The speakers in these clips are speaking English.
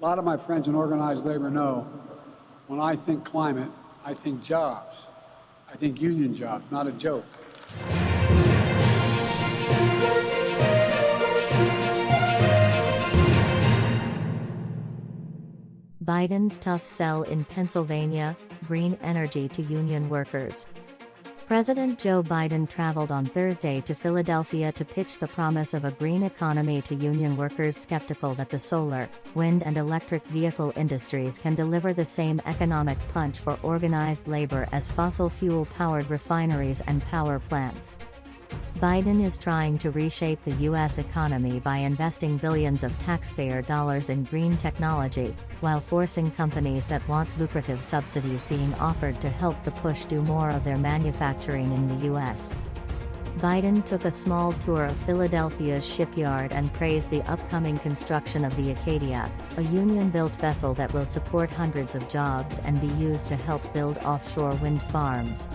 A lot of my friends in organized labor know when I think climate, I think jobs. I think union jobs, not a joke. Biden's tough sell in Pennsylvania, green energy to union workers. President Joe Biden traveled on Thursday to Philadelphia to pitch the promise of a green economy to union workers skeptical that the solar, wind and electric vehicle industries can deliver the same economic punch for organized labor as fossil fuel-powered refineries and power plants. Biden is trying to reshape the U.S. economy by investing billions of taxpayer dollars in green technology, while forcing companies that want lucrative subsidies being offered to help the push do more of their manufacturing in the U.S. Biden took a small tour of Philadelphia's shipyard and praised the upcoming construction of the Acadia, a union-built vessel that will support hundreds of jobs and be used to help build offshore wind farms.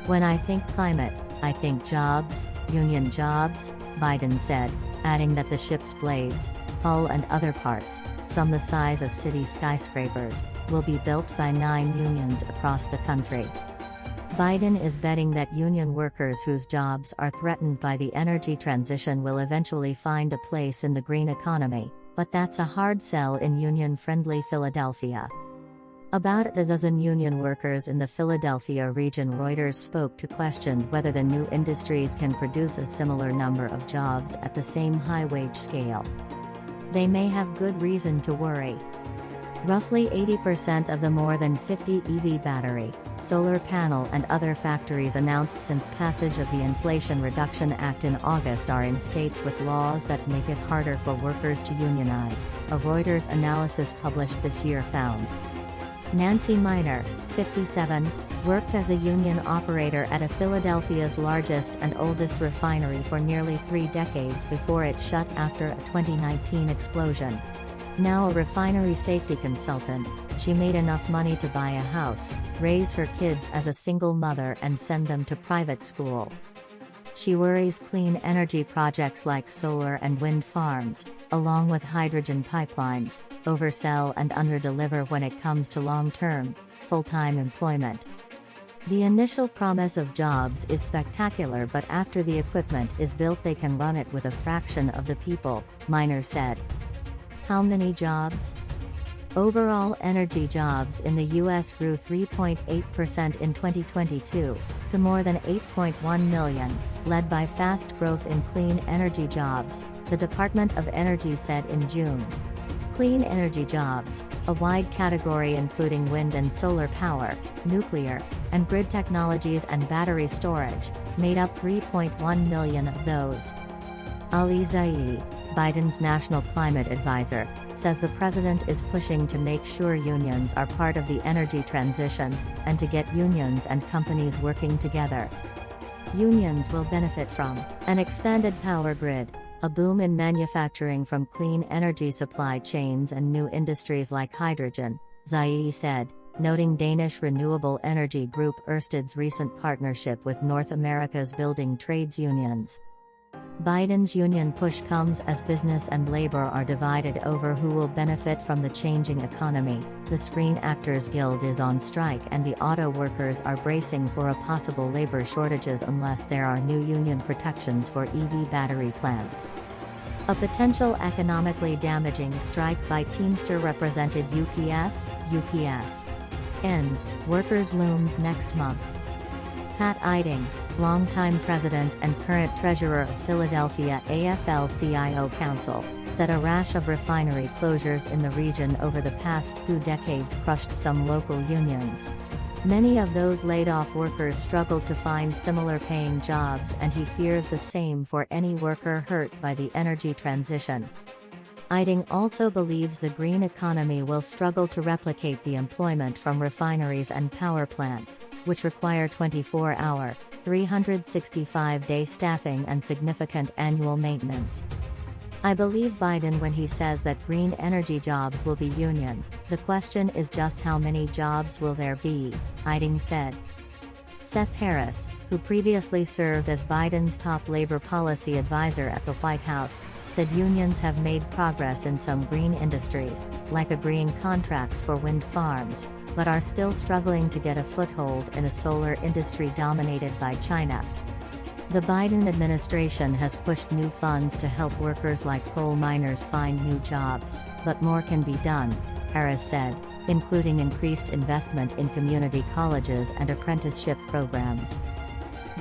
"When I think climate, I think jobs, union jobs," Biden said, adding that the ship's blades, hull and other parts, some the size of city skyscrapers, will be built by 9 unions across the country. Biden is betting that union workers whose jobs are threatened by the energy transition will eventually find a place in the green economy, but that's a hard sell in union-friendly Philadelphia. About a dozen union workers in the Philadelphia region Reuters spoke to question whether the new industries can produce a similar number of jobs at the same high-wage scale. They may have good reason to worry. Roughly 80% of the more than 50 EV battery, solar panel and other factories announced since passage of the Inflation Reduction Act in August are in states with laws that make it harder for workers to unionize, a Reuters analysis published this year found. Nancy Miner, 57, worked as a union operator at a Philadelphia's largest and oldest refinery for nearly 3 decades before it shut after a 2019 explosion. Now a refinery safety consultant, she made enough money to buy a house, raise her kids as a single mother and send them to private school. She worries clean energy projects like solar and wind farms, along with hydrogen pipelines, oversell and underdeliver when it comes to long-term, full-time employment. The initial promise of jobs is spectacular, but after the equipment is built they can run it with a fraction of the people, Miner said. How many jobs? Overall energy jobs in the U.S. grew 3.8% in 2022, to more than 8.1 million, led by fast growth in clean energy jobs, the Department of Energy said in June. Clean energy jobs, a wide category including wind and solar power, nuclear, and grid technologies and battery storage, made up 3.1 million of those. Ali Zaidi, Biden's national climate advisor, says the president is pushing to make sure unions are part of the energy transition, and to get unions and companies working together. Unions will benefit from an expanded power grid, a boom in manufacturing from clean energy supply chains and new industries like hydrogen, Zaidi said, noting Danish renewable energy group Ørsted's recent partnership with North America's building trades unions. Biden's union push comes as business and labor are divided over who will benefit from the changing economy. The Screen Actors Guild is on strike and the auto workers are bracing for a possible labor shortages unless there are new union protections for EV battery plants. A potential economically damaging strike by Teamster represented UPS. End. Workers looms next month. Pat Eiding, longtime president and current treasurer of Philadelphia AFL-CIO Council, said a rash of refinery closures in the region over the past 2 decades crushed some local unions. Many of those laid-off workers struggled to find similar paying jobs, and he fears the same for any worker hurt by the energy transition. Eiding also believes the green economy will struggle to replicate the employment from refineries and power plants, which require 24-hour, 365-day staffing and significant annual maintenance. I believe Biden when he says that green energy jobs will be union. The question is just how many jobs will there be, Eiding said. Seth Harris, who previously served as Biden's top labor policy advisor at the White House, said unions have made progress in some green industries, like agreeing contracts for wind farms, but are still struggling to get a foothold in a solar industry dominated by China. The Biden administration has pushed new funds to help workers like coal miners find new jobs, but more can be done, Harris said, including increased investment in community colleges and apprenticeship programs.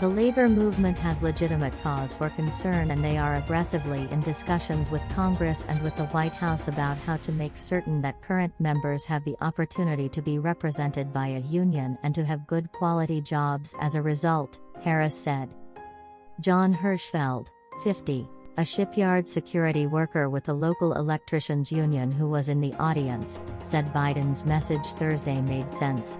The labor movement has legitimate cause for concern, and they are aggressively in discussions with Congress and with the White House about how to make certain that current members have the opportunity to be represented by a union and to have good quality jobs as a result, Harris said. John Hirschfeld, 50, a shipyard security worker with the local electricians union who was in the audience, said Biden's message Thursday made sense.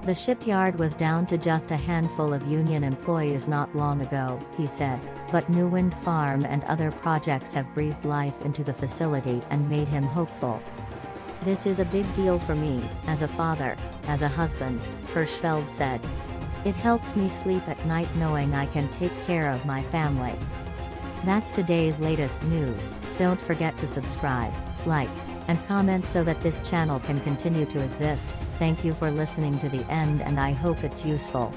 The shipyard was down to just a handful of union employees not long ago, he said, but new wind farm and other projects have breathed life into the facility and made him hopeful. This is a big deal for me, as a father, as a husband, Hirschfeld said. It helps me sleep at night knowing I can take care of my family. That's today's latest news. Don't forget to subscribe, like, and comment so that this channel can continue to exist. Thank you for listening to the end, and I hope it's useful.